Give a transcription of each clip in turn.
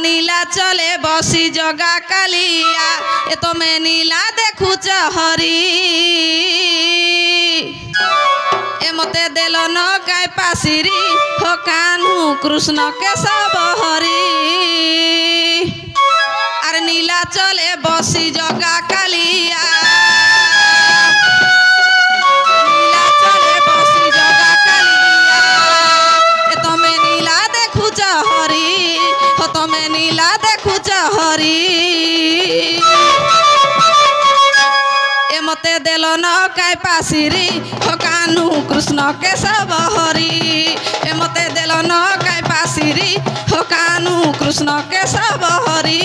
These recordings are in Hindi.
नीला चले बसी जगा कालिया ए तमे नीला देखुच हरी ए मते देल न गाय पासिरी हो कान्हू कृष्ण केशव हरी अरे नीला चले बसी जगा कालिया नीला चले बसी जगा कालिया ए तमे नीला देखुच हरी हो तमे नीला देखुच हरी ए मते देल न गाय पासिरी हो कान्हू कृष्ण केशव हरी ए मते देल न गाय पासिरी हो कान्हू कृष्ण केशव हरी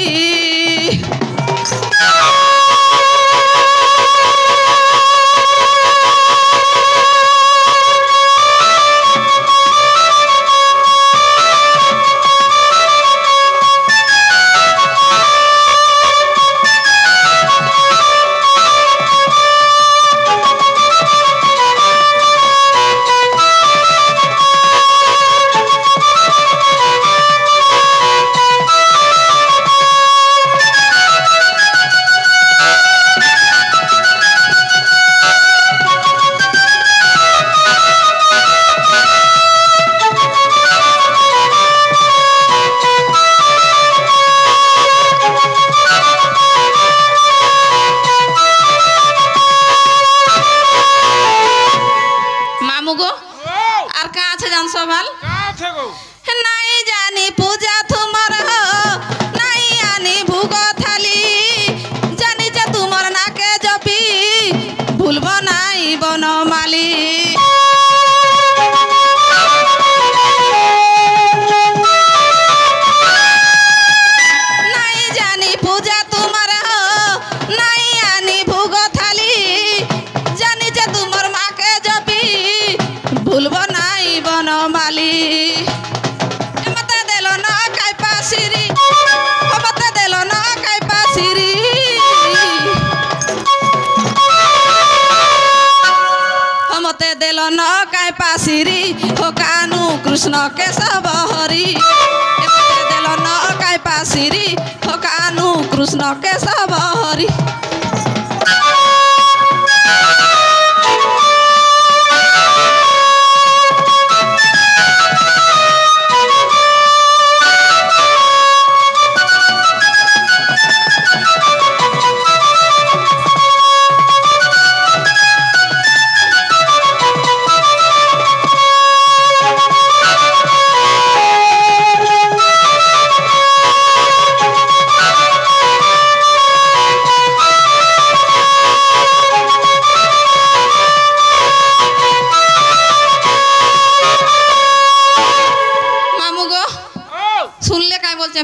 नहीं जानी पूजा तुमर हो नहीं आनी भूग थाली जानी जे तुमर नाके जपी भूलब नाई बनमाली नहीं जानी पूजा तुमर हो नहीं आनी भूग थाली जानी जे तुमर माके जपी भूलब नाई बनमाली देलो न काय पासिरी हो कान्हू कृष्ण केशव हरी देलो न काय पासिरी हो कान्हू कृष्ण केशव हरी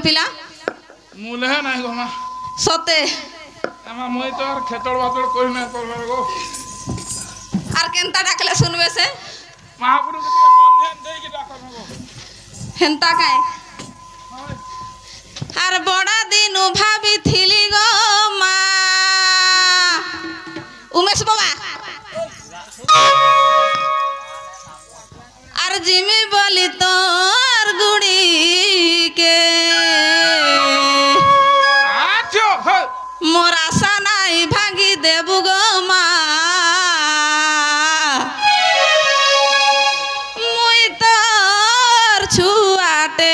पिला मुले है नहीं गोमा सते एमा मोई तो और खेतड़ बातड़ कोई ना करबे गो आर केनता डाकले सुनबे से महापुरुष के मन ध्यान दे के डाकबे गो हेनता काए आर बड़ा दिन भाभी थिली गो मा उमेश बाबा आर जिमी बोली तोर गुड़ी के मोर आशा नाई भांगी देबु गो मा मुई तोर छुआटे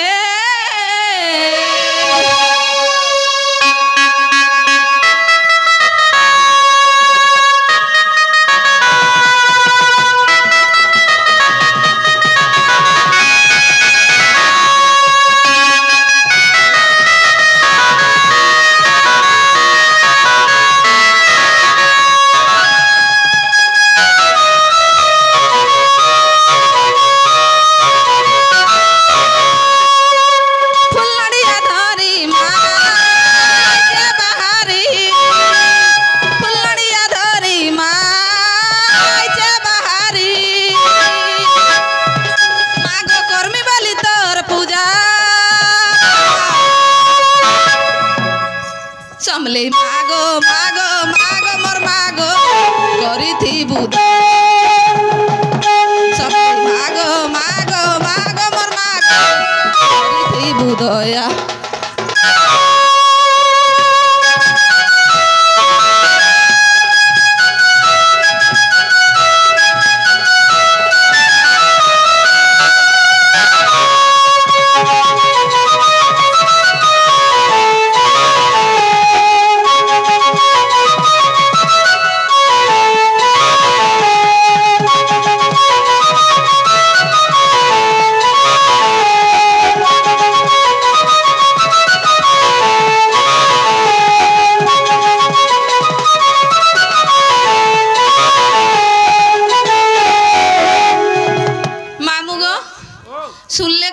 समले मागो मागो मागो मोर मागो करी थी बुध समले मागो मागो मागो मोर मागो करी थी बुधया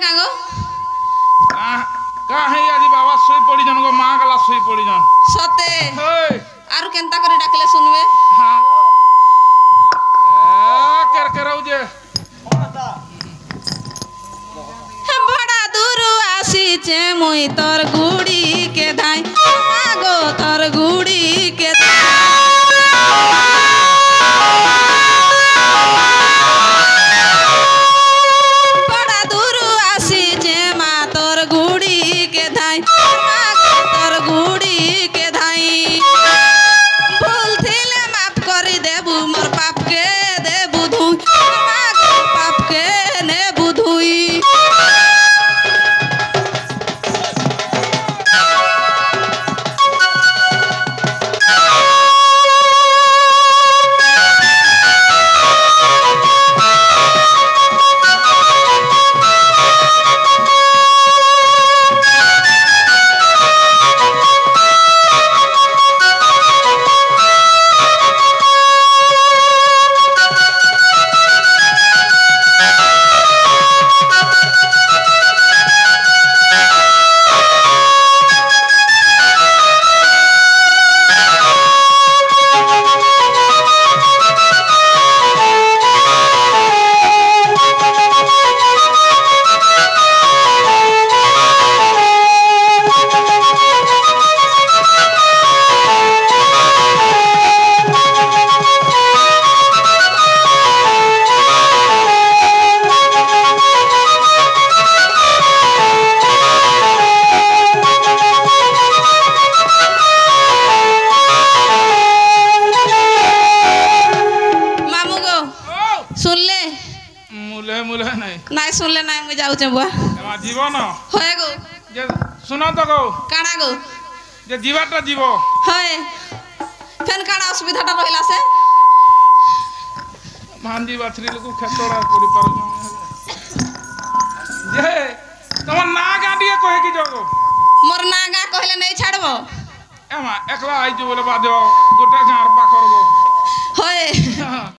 ना गो काहे आजी बाबा सोई पड़ी जन को मां गला सोई पड़ी जन सते ओए आरु केनता करे डाकले सुनबे हां कर कराउ जे बड़ा दूर आसीचे मुई तोर गुड़ी के धाई मागो तोर गुड़ी के बड़ा दूर आसीचे मा तोर गुड़ी के धाई मागो तोर गुड़ी के धाई भूल थिले माफ करी देबू मोर पाप के देबू धुई मागो पाप के ने बुधुई नाइ सुनले नाइ मु जाऊ बुआ एमा जीवन होए गो जे सुनो तो गो काना गो जे जीवाटा जीव होए फेन काना असुविधाटा रहिला से भांदी बाछरी लोक खेतरा करि पारो जे तमन ना गाडिए कहे कि जगो मोर ना गा कहले नहीं छाड़बो एमा एकला आई जो बोले बादे गोटा गार पाखरबो होए